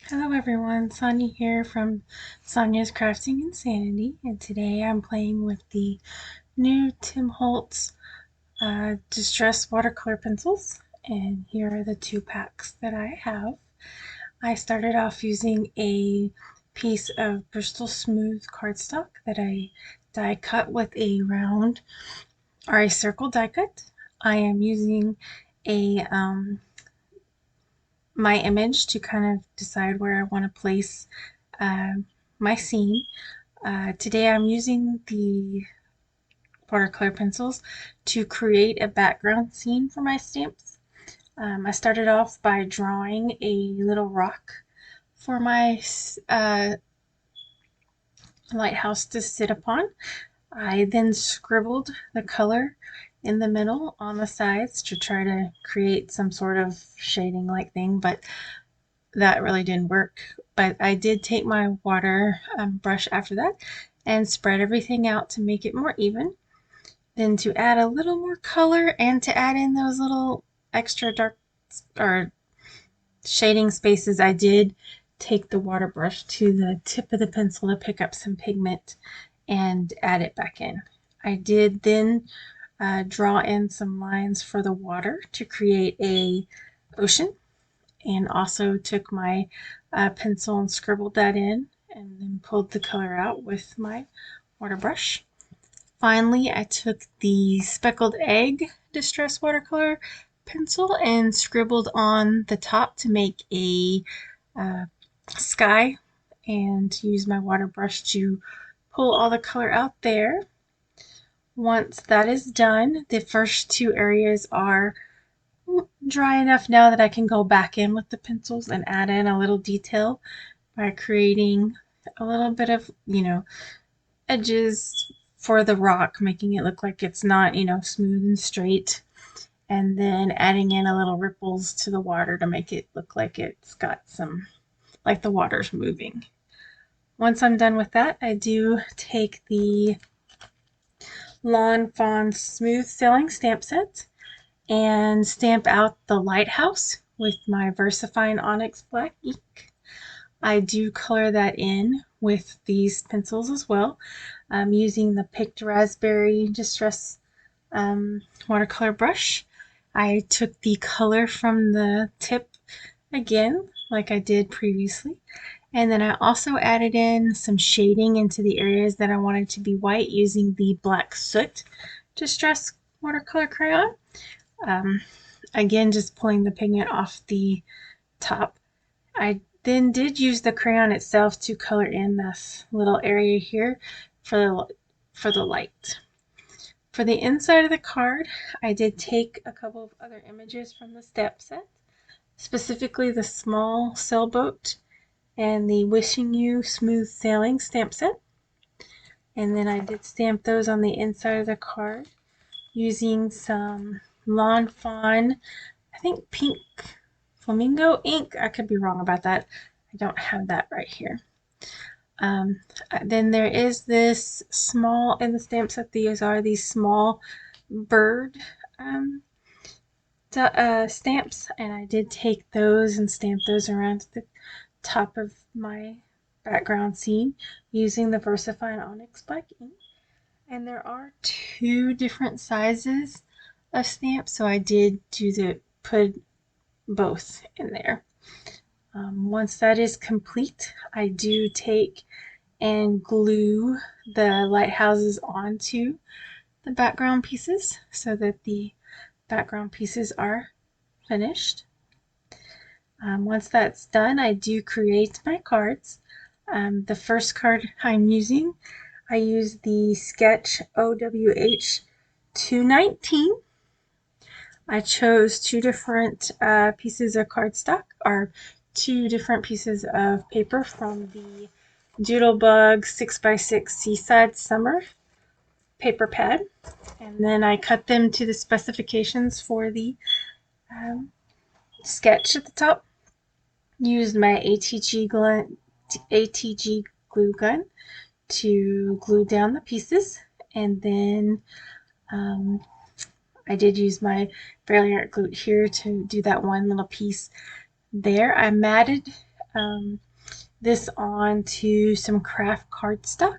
Hello everyone, Sonia here from Sonia's Crafting Insanity, and today I'm playing with the new Tim Holtz Distress Watercolor Pencils, and here are the two packs that I have. I started off using a piece of Bristol Smooth cardstock that I die cut with a round or a circle die cut. I am using a my image to kind of decide where I want to place uh, my scene. Today I'm using the watercolor pencils to create a background scene for my stamps. I started off by drawing a little rock for my lighthouse to sit upon. I then scribbled the color in the middle on the sides to try to create some sort of shading like thing, but that really didn't work. But I did take my water brush after that and spread everything out to make it more even. Then to add a little more color and to add in those little extra dark or shading spaces, I did take the water brush to the tip of the pencil to pick up some pigment and add it back in. I did then draw in some lines for the water to create a ocean, and also took my pencil and scribbled that in and then pulled the color out with my water brush. Finally, I took the speckled egg distress watercolor pencil and scribbled on the top to make a uh, sky, and used my water brush to pull all the color out there. Once that is done, the first two areas are dry enough now that I can go back in with the pencils and add in a little detail by creating a little bit of, edges for the rock, making it look like it's not, smooth and straight. And then adding in a little ripples to the water to make it look like it's got some, like the water's moving. Once I'm done with that, I do take the Lawn Fawn Smooth Sailing stamp set and stamp out the lighthouse with my VersaFine Onyx Black ink. I do color that in with these pencils as well. I'm using the Picked Raspberry Distress watercolor brush. I took the color from the tip again, like I did previously. And then I also added in some shading into the areas that I wanted to be white using the Black Soot Distress watercolor crayon. Um, Again, just pulling the pigment off the top. I then did use the crayon itself to color in this little area here for the light. For the inside of the card, I did take a couple of other images from the step set, specifically the small sailboat and the Wishing You Smooth Sailing stamp set. And then I did stamp those on the inside of the card using some Lawn Fawn, I think pink flamingo ink. I could be wrong about that. I don't have that right here. Then there is this small, in the stamp set, these are these small bird stamps, and I did take those and stamp those around the top of my background scene using the VersaFine Onyx Black ink. And there are two different sizes of stamps, so I did put both in there. Once that is complete, I do take and glue the lighthouses onto the background pieces so that the background pieces are finished. Once that's done, I do create my cards. The first card I'm using, I use the Sketch OWH 219. I chose two different pieces of cardstock, or two different pieces of paper from the Doodlebug 6x6 Seaside Summer paper pad, and then I cut them to the specifications for the sketch at the top. Used my ATG glue gun to glue down the pieces, and then I did use my Fairly Art glue here to do that one little piece there. I matted this onto some craft cardstock,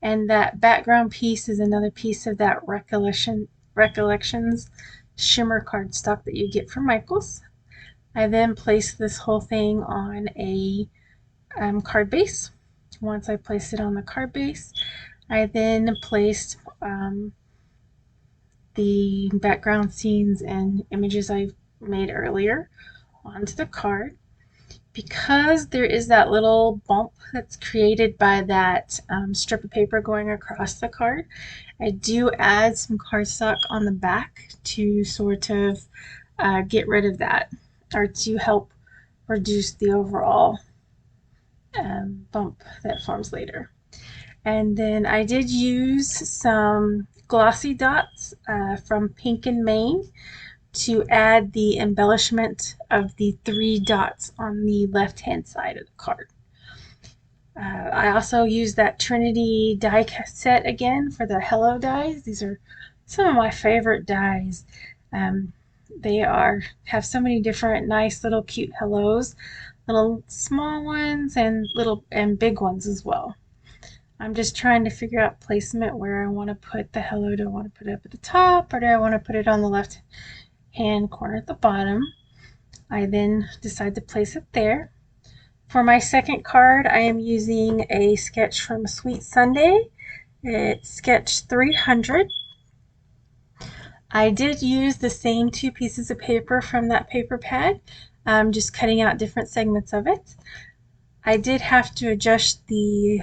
and that background piece is another piece of that Recollections shimmer cardstock that you get from Michaels. I then placed this whole thing on a card base. Once I placed it on the card base, I then placed the background scenes and images I made earlier onto the card. Because there is that little bump that's created by that strip of paper going across the card, I do add some cardstock on the back to sort of get rid of that, or to help reduce the overall bump that forms later. And then I did use some glossy dots from Pink and Maine to add the embellishment of the 3 dots on the left hand side of the card. I also used that Trinity die set again for the Hello dies. These are some of my favorite dies. They have so many different nice little cute hellos, little small ones and big ones as well. I'm just trying to figure out placement where I want to put the hello. Do I want to put it up at the top, or do I want to put it on the left hand corner at the bottom? I then decide to place it there. For my second card, I am using a sketch from Sweet Sunday. It's sketch 300. I did use the same 2 pieces of paper from that paper pad, just cutting out different segments of it. I did have to adjust the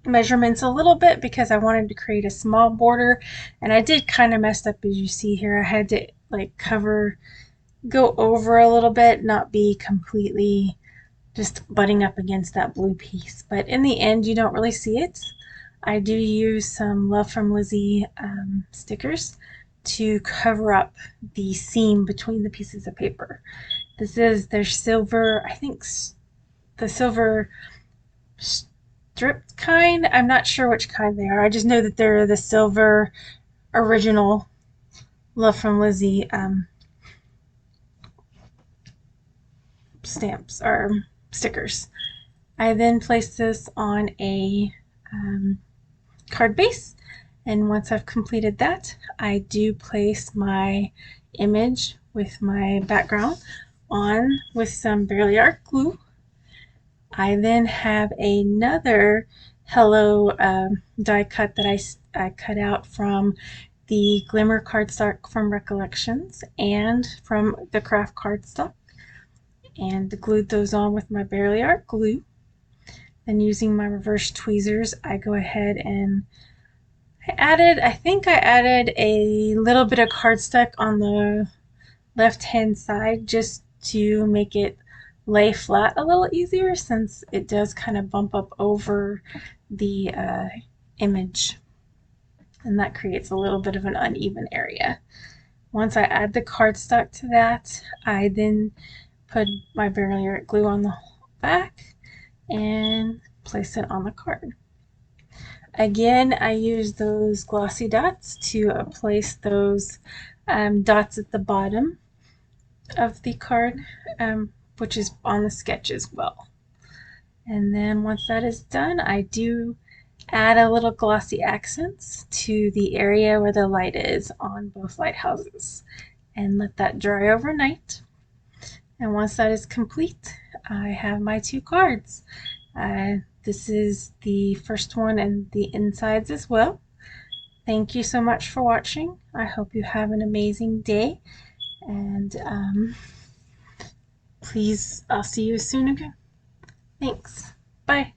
measurements a little bit because I wanted to create a small border, and I did kind of mess up, as you see here. I had to go over a little bit, not be completely just butting up against that blue piece, but in the end you don't really see it. I do use some Love from Lizzie stickers to cover up the seam between the pieces of paper. This is their silver, I think the silver stripped kind. I'm not sure which kind they are. I just know that they're the silver original Love from Lizzie stamps or stickers. I then place this on a card base, and once I've completed that, I do place my image with my background on with some Barely Art glue. I then have another Hello die cut that I cut out from the Glimmer cardstock from Recollections and from the craft cardstock, and glued those on with my Barely Art glue. Then using my reverse tweezers, I go ahead and I think I added a little bit of cardstock on the left hand side just to make it lay flat a little easier, since it does kind of bump up over the image, and that creates a little bit of an uneven area. Once I add the cardstock to that, I then put my Barely Art glue on the back and place it on the card. Again, I use those glossy dots to place those dots at the bottom of the card, which is on the sketch as well. And then once that is done, I do add a little glossy accents to the area where the light is on both lighthouses, and let that dry overnight. And once that is complete, I have my 2 cards. This is the first one and the insides as well. Thank you so much for watching. I hope you have an amazing day, and please, I'll see you soon again. Thanks. Bye.